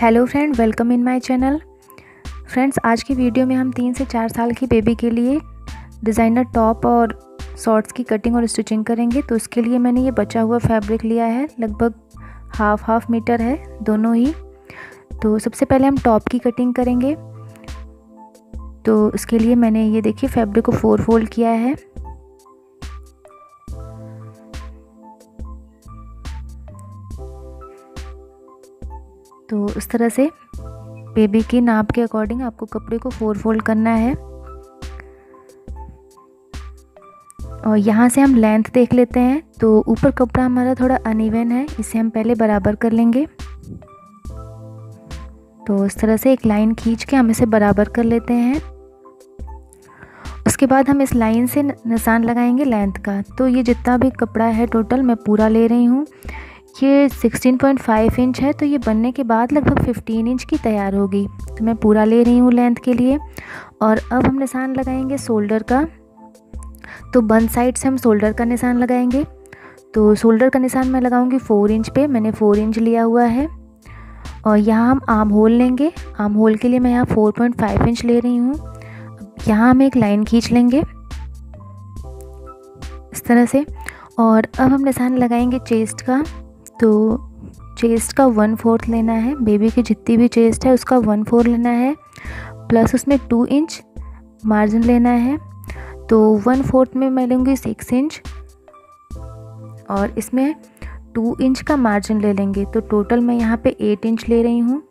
Hello friend, welcome in my channel. Friends, आज की video में हम 3 से 4 साल की बेबी के लिए डिज़ाइनर टॉप और शॉर्ट्स की कटिंग और स्टिचिंग करेंगे। तो इसके लिए मैंने ये बचा हुआ फैब्रिक लिया है, लगभग हाफ मीटर है दोनों ही। तो सबसे पहले हम टॉप की कटिंग करेंगे। तो इसके लिए मैंने ये देखिए फैब्रिक को 4 फोल्ड किया है। तो इस तरह से बेबी की नाप के अकॉर्डिंग आपको कपड़े को 4 फोल्ड करना है। और यहाँ से हम लेंथ देख लेते हैं। तो ऊपर कपड़ा हमारा थोड़ा अनइवन है, इसे हम पहले बराबर कर लेंगे। तो इस तरह से एक लाइन खींच के हम इसे बराबर कर लेते हैं। उसके बाद हम इस लाइन से निशान लगाएंगे लेंथ का। तो ये जितना भी कपड़ा है टोटल मैं पूरा ले रही हूँ। ये 16.5 इंच है, तो ये बनने के बाद लगभग 15 इंच की तैयार होगी। तो मैं पूरा ले रही हूँ लेंथ के लिए। और अब हम निशान लगाएंगे शोल्डर का। तो बंद साइड से हम शोल्डर का निशान लगाएंगे। तो शोल्डर का निशान मैं लगाऊंगी 4 इंच पे, मैंने 4 इंच लिया हुआ है। और यहाँ हम आर्म होल लेंगे। आर्म होल के लिए मैं यहाँ 4.5 इंच ले रही हूँ। यहाँ हम एक लाइन खींच लेंगे इस तरह से। और अब हम निशान लगाएंगे चेस्ट का। तो चेस्ट का 1/4 लेना है। बेबी की जितनी भी चेस्ट है उसका 1/4 लेना है, प्लस उसमें 2 इंच मार्जिन लेना है। तो 1/4 में मैं लूँगी 6 इंच और इसमें 2 इंच का मार्जिन ले लेंगे। तो टोटल मैं यहाँ पे 8 इंच ले रही हूँ।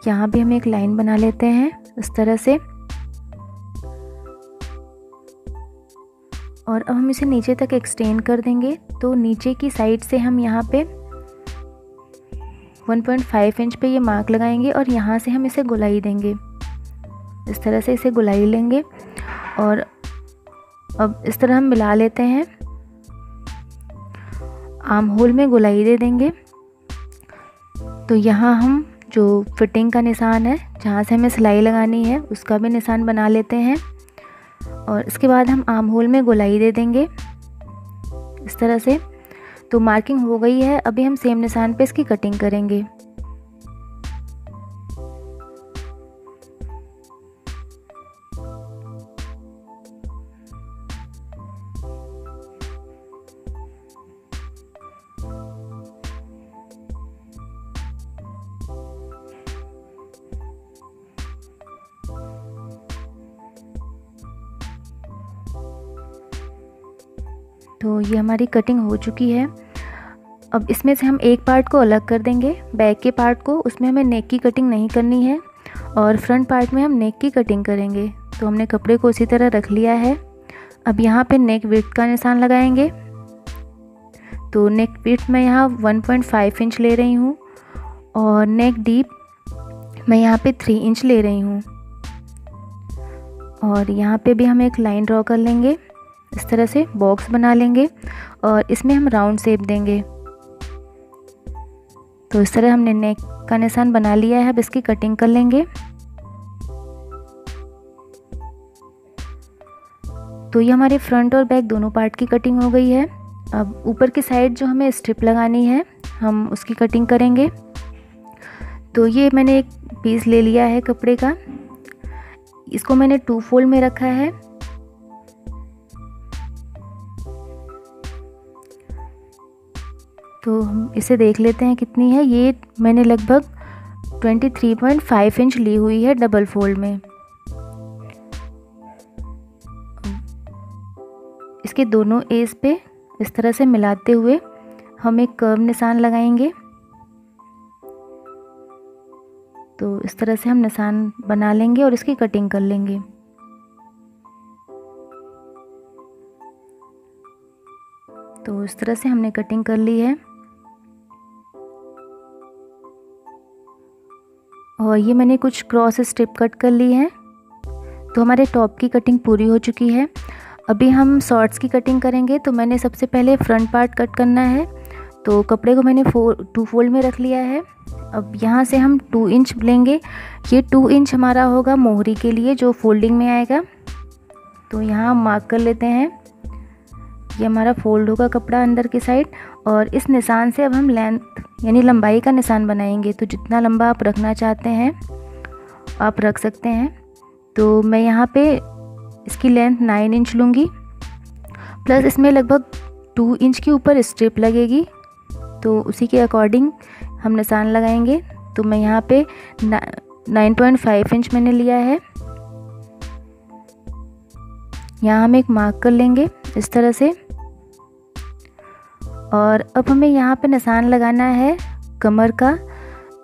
यहाँ भी हम एक लाइन बना लेते हैं इस तरह से। और अब हम इसे नीचे तक एक्सटेंड कर देंगे। तो नीचे की साइड से हम यहाँ पे 1.5 इंच पे ये मार्क लगाएंगे और यहाँ से हम इसे गोलाई देंगे इस तरह से, इसे गोलाई लेंगे। और अब इस तरह हम मिला लेते हैं, आर्म होल में गोलाई दे देंगे। तो यहाँ हम जो फिटिंग का निशान है, जहाँ से हमें सिलाई लगानी है, उसका भी निशान बना लेते हैं। और इसके बाद हम आर्म होल में गोलाई दे देंगे इस तरह से। तो मार्किंग हो गई है। अभी हम सेम निशान पे इसकी कटिंग करेंगे। तो ये हमारी कटिंग हो चुकी है। अब इसमें से हम एक पार्ट को अलग कर देंगे, बैक के पार्ट को। उसमें हमें नेक की कटिंग नहीं करनी है और फ्रंट पार्ट में हम नेक की कटिंग करेंगे। तो हमने कपड़े को उसी तरह रख लिया है। अब यहाँ पे नेक विड्थ का निशान लगाएंगे। तो नेक विड्थ मैं यहाँ 1.5 इंच ले रही हूँ और नेक डीप मैं यहाँ पे 3 इंच ले रही हूँ। और यहाँ पे भी हम एक लाइन ड्रॉ कर लेंगे इस तरह से, बॉक्स बना लेंगे और इसमें हम राउंड शेप देंगे। तो इस तरह हमने नेक का निशान बना लिया है। अब इसकी कटिंग कर लेंगे। तो ये हमारे फ्रंट और बैक दोनों पार्ट की कटिंग हो गई है। अब ऊपर की साइड जो हमें स्ट्रिप लगानी है, हम उसकी कटिंग करेंगे। तो ये मैंने एक पीस ले लिया है कपड़े का, इसको मैंने 2 फोल्ड में रखा है। तो हम इसे देख लेते हैं कितनी है। ये मैंने लगभग 23.5 इंच ली हुई है डबल फोल्ड में। इसके दोनों एज पे इस तरह से मिलाते हुए हम एक कर्व निशान लगाएंगे। तो इस तरह से हम निशान बना लेंगे और इसकी कटिंग कर लेंगे। तो इस तरह से हमने कटिंग कर ली है। और ये मैंने कुछ क्रॉस स्ट्रिप कट कर ली है। तो हमारे टॉप की कटिंग पूरी हो चुकी है। अभी हम शॉर्ट्स की कटिंग करेंगे। तो मैंने सबसे पहले फ्रंट पार्ट कट करना है। तो कपड़े को मैंने 2 फोल्ड में रख लिया है। अब यहाँ से हम 2 इंच लेंगे। ये 2 इंच हमारा होगा मोहरी के लिए, जो फोल्डिंग में आएगा। तो यहाँ हम मार्क कर लेते हैं ये हमारा फोल्ड होगा कपड़ा अंदर की साइड, और इस निशान से अब हम लेंथ यानी लंबाई का निशान बनाएंगे। तो जितना लंबा आप रखना चाहते हैं आप रख सकते हैं। तो मैं यहाँ पे इसकी लेंथ 9 इंच लूँगी, प्लस इसमें लगभग 2 इंच के ऊपर स्ट्रिप लगेगी, तो उसी के अकॉर्डिंग हम निशान लगाएंगे। तो मैं यहाँ पे 9.5 इंच मैंने लिया है। यहाँ हम एक मार्क कर लेंगे इस तरह से, और अब हमें यहाँ पे निशान लगाना है कमर का।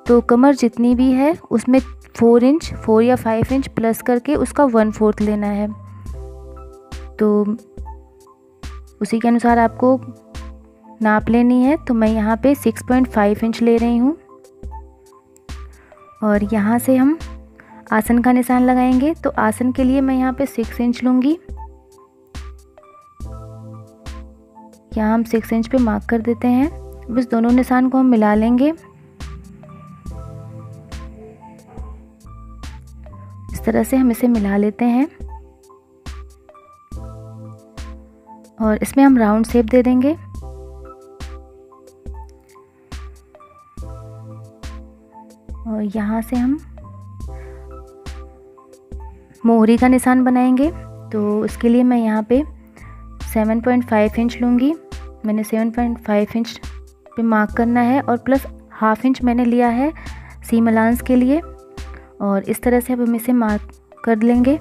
तो कमर जितनी भी है उसमें 4 या 5 इंच प्लस करके उसका 1/4 लेना है। तो उसी के अनुसार आपको नाप लेनी है। तो मैं यहाँ पे 6.5 इंच ले रही हूँ, और यहाँ से हम आसन का निशान लगाएंगे। तो आसन के लिए मैं यहाँ पे 6 इंच लूँगी। यहाँ हम 6 इंच पे मार्क कर देते हैं। बस दोनों निशान को हम मिला लेंगे। इस तरह से हम इसे मिला लेते हैं, और इसमें हम राउंड शेप दे देंगे। और यहाँ से हम मोहरी का निशान बनाएंगे। तो इसके लिए मैं यहाँ पे 7.5 इंच लूँगी। मैंने 7.5 इंच पे मार्क करना है, और प्लस ½ इंच मैंने लिया है सीम अलाउंस के लिए, और इस तरह से अब हम इसे मार्क कर लेंगे।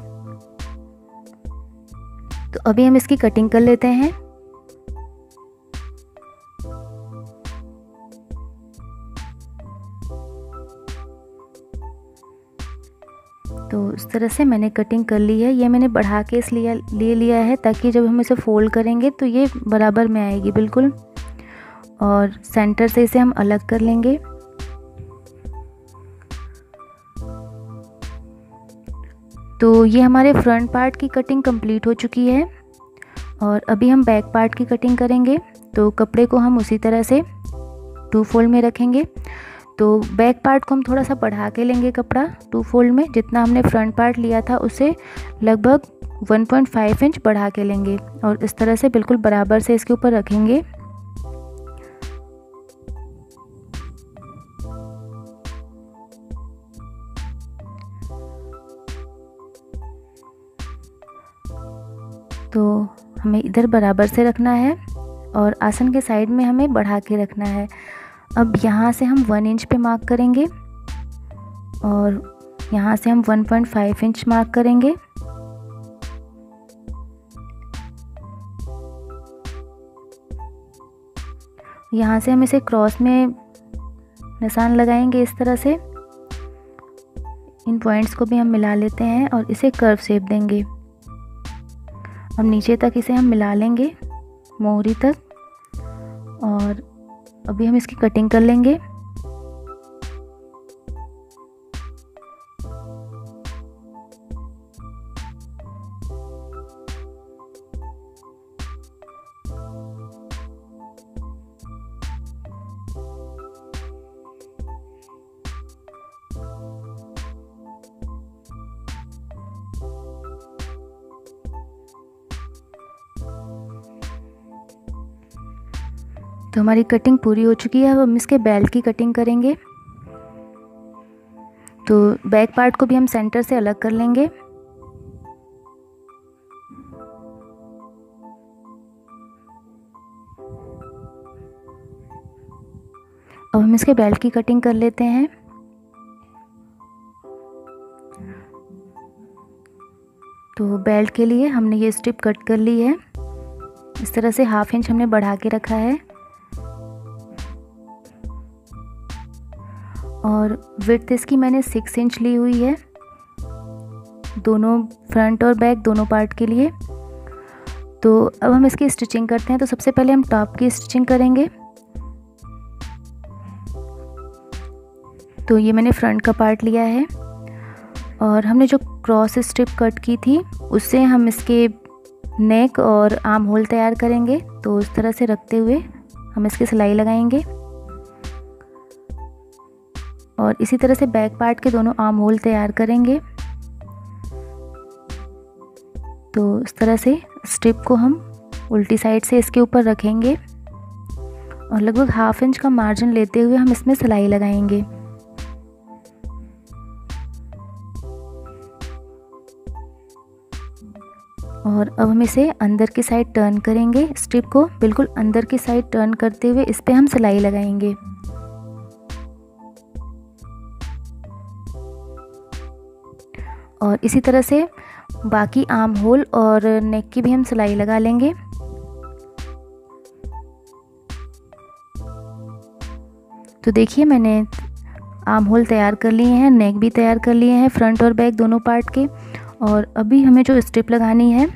तो अभी हम इसकी कटिंग कर लेते हैं। तो इस तरह से मैंने कटिंग कर ली है। ये मैंने बढ़ा के इसलिए ले लिया है ताकि जब हम इसे फोल्ड करेंगे तो ये बराबर में आएगी बिल्कुल, और सेंटर से इसे हम अलग कर लेंगे। तो ये हमारे फ्रंट पार्ट की कटिंग कंप्लीट हो चुकी है, और अभी हम बैक पार्ट की कटिंग करेंगे। तो कपड़े को हम उसी तरह से 2 फोल्ड में रखेंगे। तो बैक पार्ट को हम थोड़ा सा बढ़ा के लेंगे कपड़ा 2 फोल्ड में, जितना हमने फ्रंट पार्ट लिया था उससे लगभग 1.5 इंच बढ़ा के लेंगे, और इस तरह से बिल्कुल बराबर से इसके ऊपर रखेंगे। तो हमें इधर बराबर से रखना है, और आसन के साइड में हमें बढ़ा के रखना है। अब यहाँ से हम 1 इंच पे मार्क करेंगे, और यहाँ से हम 1.5 इंच मार्क करेंगे। यहाँ से हम इसे क्रॉस में निशान लगाएंगे इस तरह से। इन पॉइंट्स को भी हम मिला लेते हैं और इसे कर्व शेप देंगे। अब नीचे तक इसे हम मिला लेंगे मोहरी तक, और अभी हम इसकी कटिंग कर लेंगे। तो हमारी कटिंग पूरी हो चुकी है। अब हम इसके बेल्ट की कटिंग करेंगे। तो बैक पार्ट को भी हम सेंटर से अलग कर लेंगे। अब हम इसके बेल्ट की कटिंग कर लेते हैं। तो बेल्ट के लिए हमने ये स्ट्रिप कट कर ली है। इस तरह से ½ इंच हमने बढ़ा के रखा है, और विड्थ इसकी मैंने 6 इंच ली हुई है, दोनों फ्रंट और बैक दोनों पार्ट के लिए। तो अब हम इसकी स्टिचिंग करते हैं। तो सबसे पहले हम टॉप की स्टिचिंग करेंगे। तो ये मैंने फ्रंट का पार्ट लिया है, और हमने जो क्रॉस स्ट्रिप कट की थी उससे हम इसके नेक और आर्म होल तैयार करेंगे। तो इस तरह से रखते हुए हम इसकी सिलाई लगाएंगे, और इसी तरह से बैक पार्ट के दोनों आर्म होल तैयार करेंगे। तो इस तरह से स्ट्रिप को हम उल्टी साइड से इसके ऊपर रखेंगे और लगभग 1/2 इंच का मार्जिन लेते हुए हम इसमें सिलाई लगाएंगे। और अब हम इसे अंदर की साइड टर्न करेंगे। स्ट्रिप को बिल्कुल अंदर की साइड टर्न करते हुए इस पे हम सिलाई लगाएंगे। और इसी तरह से बाकी आर्म होल और नेक की भी हम सिलाई लगा लेंगे। तो देखिए मैंने आर्म होल तैयार कर लिए हैं, नेक भी तैयार कर लिए हैं, फ्रंट और बैक दोनों पार्ट के। और अभी हमें जो स्ट्रिप लगानी है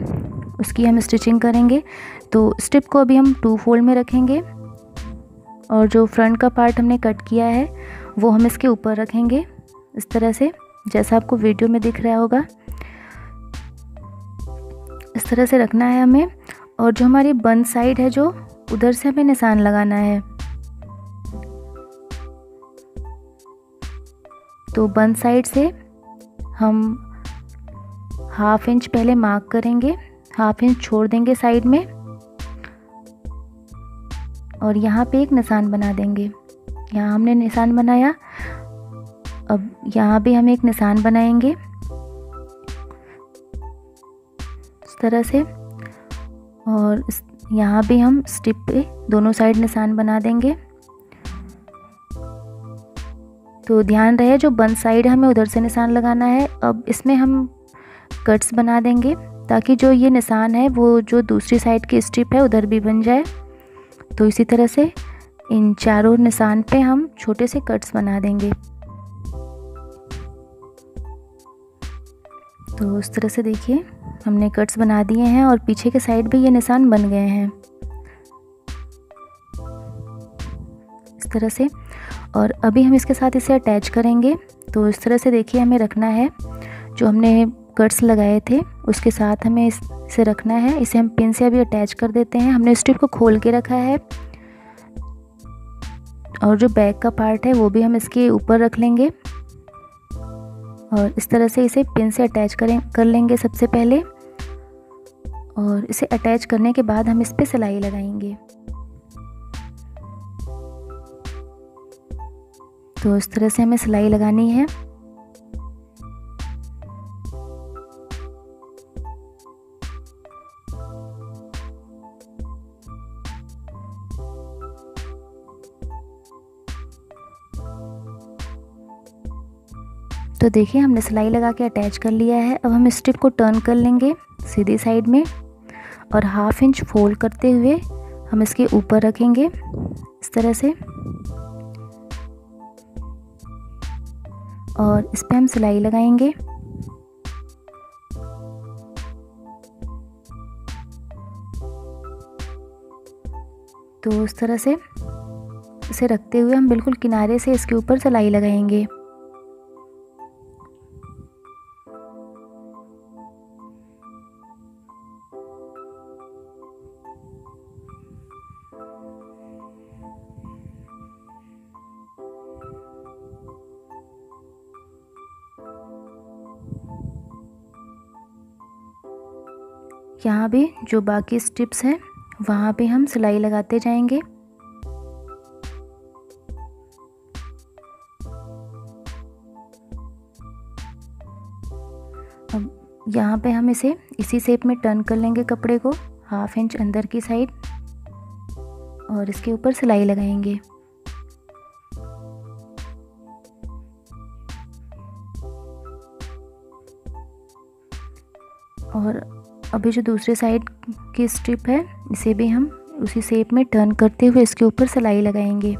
उसकी हम स्टिचिंग करेंगे। तो स्ट्रिप को अभी हम 2 फोल्ड में रखेंगे और जो फ्रंट का पार्ट हमने कट किया है वो हम इसके ऊपर रखेंगे इस तरह से, जैसा आपको वीडियो में दिख रहा होगा। इस तरह से रखना है हमें। और जो हमारी बंद साइड है जो उधर से हमें निशान लगाना है। तो बंद साइड से हम 1/2 इंच पहले मार्क करेंगे, 1/2 इंच छोड़ देंगे साइड में और यहाँ पे एक निशान बना देंगे। यहाँ हमने निशान बनाया, अब यहाँ भी हम एक निशान बनाएंगे इस तरह से। और यहाँ भी हम स्ट्रिप पे दोनों साइड निशान बना देंगे। तो ध्यान रहे जो बंद साइड हमें उधर से निशान लगाना है। अब इसमें हम कट्स बना देंगे ताकि जो ये निशान है वो जो दूसरी साइड की स्ट्रिप है उधर भी बन जाए। तो इसी तरह से इन चारों निशान पे हम छोटे से कट्स बना देंगे। तो इस तरह से देखिए हमने कट्स बना दिए हैं और पीछे के साइड भी ये निशान बन गए हैं इस तरह से। और अभी हम इसके साथ इसे अटैच करेंगे। तो इस तरह से देखिए हमें रखना है, जो हमने कट्स लगाए थे उसके साथ हमें इसे रखना है। इसे हम पिन से अभी अटैच कर देते हैं। हमने स्ट्रिप को खोल के रखा है और जो बैक का पार्ट है वो भी हम इसके ऊपर रख लेंगे और इस तरह से इसे पिन से अटैच कर लेंगे सबसे पहले। और इसे अटैच करने के बाद हम इस पे सिलाई लगाएंगे। तो इस तरह से हमें सिलाई लगानी है। तो देखिए हमने सिलाई लगा के अटैच कर लिया है। अब हम स्ट्रिप को टर्न कर लेंगे सीधी साइड में और 1/2 इंच फोल्ड करते हुए हम इसके ऊपर रखेंगे इस तरह से। और इस पे हम सिलाई लगाएंगे। तो इस तरह से इसे रखते हुए हम बिल्कुल किनारे से इसके ऊपर सिलाई लगाएंगे। यहाँ भी जो बाकी स्ट्रिप्स हैं वहाँ पे हम सिलाई लगाते जाएंगे। अब यहाँ पे हम इसे इसी शेप में टर्न कर लेंगे कपड़े को 1/2 इंच अंदर की साइड और इसके ऊपर सिलाई लगाएंगे। और अभी जो दूसरे साइड की स्ट्रिप है इसे भी हम उसी शेप में टर्न करते हुए इसके ऊपर सिलाई लगाएंगे।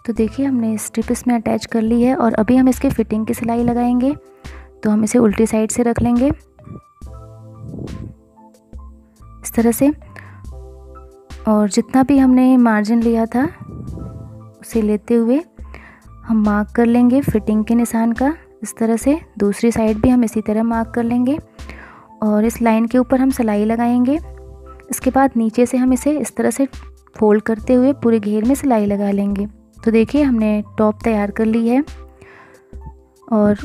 तो देखिए हमने स्ट्रिप इसमें अटैच कर ली है और अभी हम इसके फिटिंग की सिलाई लगाएंगे। तो हम इसे उल्टी साइड से रख लेंगे इस तरह से। और जितना भी हमने मार्जिन लिया था उसे लेते हुए हम मार्क कर लेंगे फिटिंग के निशान का। इस तरह से दूसरी साइड भी हम इसी तरह मार्क कर लेंगे और इस लाइन के ऊपर हम सिलाई लगाएंगे। इसके बाद नीचे से हम इसे इस तरह से फोल्ड करते हुए पूरे घेर में सिलाई लगा लेंगे। तो देखिए हमने टॉप तैयार कर ली है। और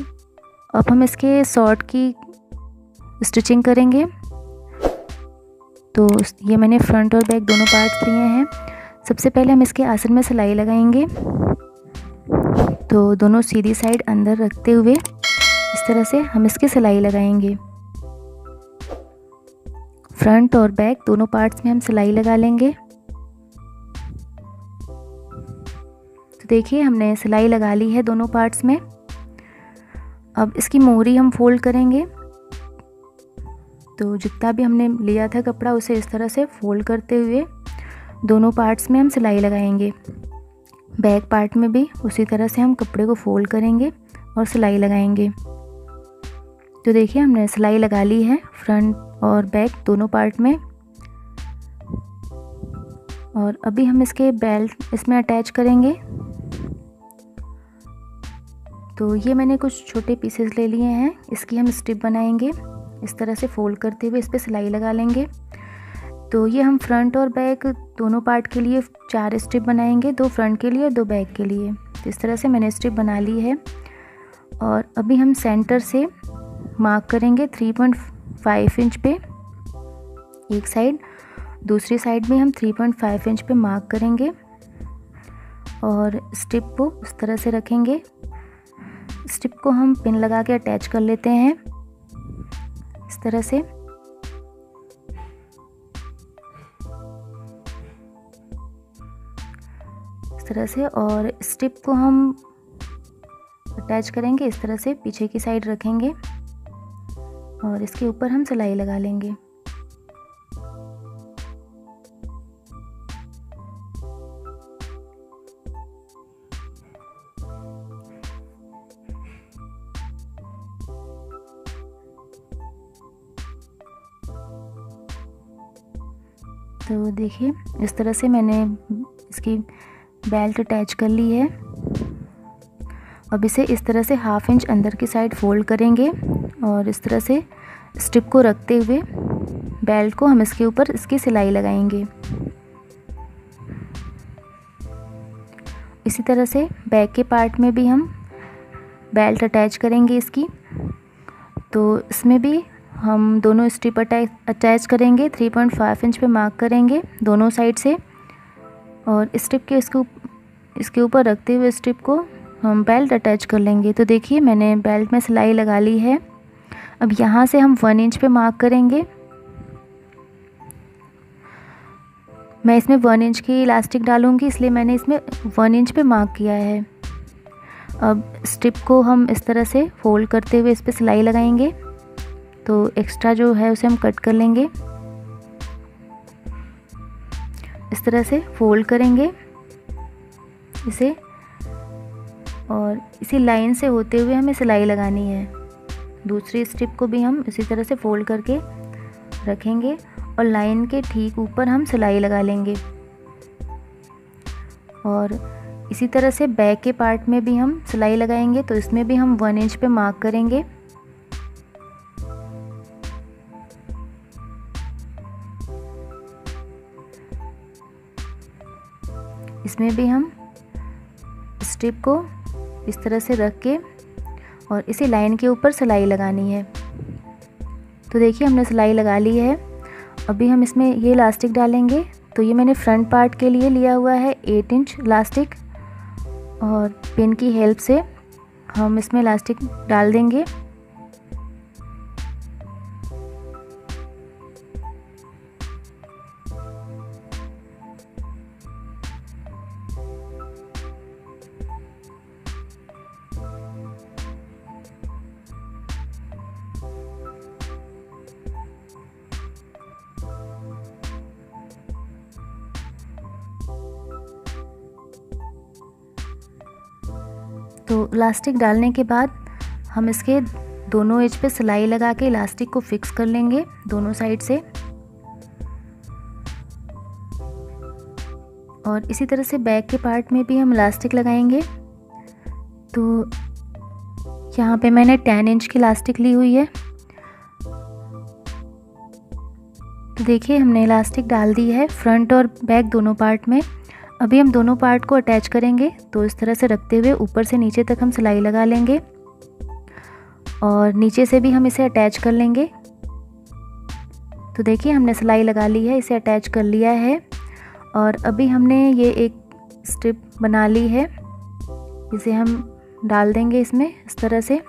अब हम इसके शॉर्ट की स्टिचिंग करेंगे। तो ये मैंने फ्रंट और बैक दोनों पार्ट्स लिए हैं। सबसे पहले हम इसके आसन में सिलाई लगाएंगे। तो दोनों सीधी साइड अंदर रखते हुए इस तरह से हम इसकी सिलाई लगाएंगे। फ्रंट और बैक दोनों पार्ट्स में हम सिलाई लगा लेंगे। तो देखिए हमने सिलाई लगा ली है दोनों पार्ट्स में। अब इसकी मोहरी हम फोल्ड करेंगे। तो जितना भी हमने लिया था कपड़ा उसे इस तरह से फोल्ड करते हुए दोनों पार्ट्स में हम सिलाई लगाएंगे। बैक पार्ट में भी उसी तरह से हम कपड़े को फोल्ड करेंगे और सिलाई लगाएंगे। तो देखिए हमने सिलाई लगा ली है फ्रंट और बैक दोनों पार्ट में। और अभी हम इसके बेल्ट इसमें अटैच करेंगे। तो ये मैंने कुछ छोटे पीसेस ले लिए हैं, इसकी हम स्ट्रिप बनाएंगे। इस तरह से फोल्ड करते हुए इस पर सिलाई लगा लेंगे। तो ये हम फ्रंट और बैक दोनों पार्ट के लिए 4 स्ट्रिप बनाएंगे, 2 फ्रंट के लिए और 2 बैक के लिए। तो इस तरह से मैंने स्ट्रिप बना ली है। और अभी हम सेंटर से मार्क करेंगे 3.5 इंच पे एक साइड, दूसरी साइड में हम 3.5 इंच पे मार्क करेंगे और स्ट्रिप को इस तरह से रखेंगे। स्ट्रिप को हम पिन लगा के अटैच कर लेते हैं इस तरह से। इस तरह से और स्ट्रिप को हम अटैच करेंगे इस तरह से, पीछे की साइड रखेंगे और इसके ऊपर हम सिलाई लगा लेंगे। तो देखिए इस तरह से मैंने इसकी बेल्ट अटैच कर ली है। अब इसे इस तरह से 1/2 इंच अंदर की साइड फोल्ड करेंगे और इस तरह से स्ट्रिप को रखते हुए बेल्ट को हम इसके ऊपर इसकी सिलाई लगाएंगे। इसी तरह से बैक के पार्ट में भी हम बेल्ट अटैच करेंगे इसकी। तो इसमें भी हम दोनों स्ट्रिप अटैच करेंगे, 3.5 इंच पे मार्क करेंगे दोनों साइड से और स्ट्रिप के इसके ऊपर रखते हुए स्ट्रिप को हम बेल्ट अटैच कर लेंगे। तो देखिए मैंने बेल्ट में सिलाई लगा ली है। अब यहाँ से हम 1 इंच पे मार्क करेंगे। मैं इसमें 1 इंच की इलास्टिक डालूंगी, इसलिए मैंने इसमें 1 इंच पे मार्क किया है। अब स्ट्रिप को हम इस तरह से फोल्ड करते हुए इस पर सिलाई लगाएंगे। तो एक्स्ट्रा जो है उसे हम कट कर लेंगे। इस तरह से फोल्ड करेंगे इसे और इसी लाइन से होते हुए हमें सिलाई लगानी है। दूसरी स्ट्रिप को भी हम इसी तरह से फोल्ड करके रखेंगे और लाइन के ठीक ऊपर हम सिलाई लगा लेंगे। और इसी तरह से बैक के पार्ट में भी हम सिलाई लगाएंगे। तो इसमें भी हम 1 इंच पे मार्क करेंगे। इसमें भी हम स्ट्रिप को इस तरह से रख के और इसी लाइन के ऊपर सिलाई लगानी है। तो देखिए हमने सिलाई लगा ली है। अभी हम इसमें ये इलास्टिक डालेंगे। तो ये मैंने फ्रंट पार्ट के लिए लिया हुआ है 8 इंच इलास्टिक और पिन की हेल्प से हम इसमें इलास्टिक डाल देंगे। तो इलास्टिक डालने के बाद हम इसके दोनों एज पे सिलाई लगा के इलास्टिक को फिक्स कर लेंगे दोनों साइड से। और इसी तरह से बैक के पार्ट में भी हम इलास्टिक लगाएंगे। तो यहाँ पे मैंने 10 इंच की इलास्टिक ली हुई है। तो देखिए हमने इलास्टिक डाल दी है फ्रंट और बैक दोनों पार्ट में। अभी हम दोनों पार्ट को अटैच करेंगे। तो इस तरह से रखते हुए ऊपर से नीचे तक हम सिलाई लगा लेंगे और नीचे से भी हम इसे अटैच कर लेंगे। तो देखिए हमने सिलाई लगा ली है, इसे अटैच कर लिया है और अभी हमने ये एक स्ट्रिप बना ली है, इसे हम डाल देंगे इसमें इस तरह से।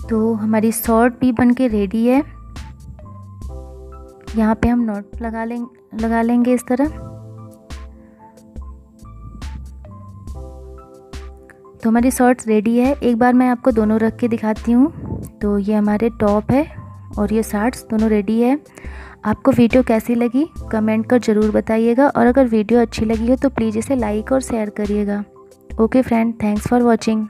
तो हमारी शॉर्ट भी बन के रेडी है। यहाँ पे हम नॉट लगा लेंगे इस तरह। तो हमारी शॉर्ट्स रेडी है। एक बार मैं आपको दोनों रख के दिखाती हूँ। तो ये हमारे टॉप है और ये शॉर्ट्स दोनों रेडी है। आपको वीडियो कैसी लगी कमेंट कर ज़रूर बताइएगा और अगर वीडियो अच्छी लगी हो तो प्लीज़ इसे लाइक और शेयर करिएगा। Okay friend, thanks for watching.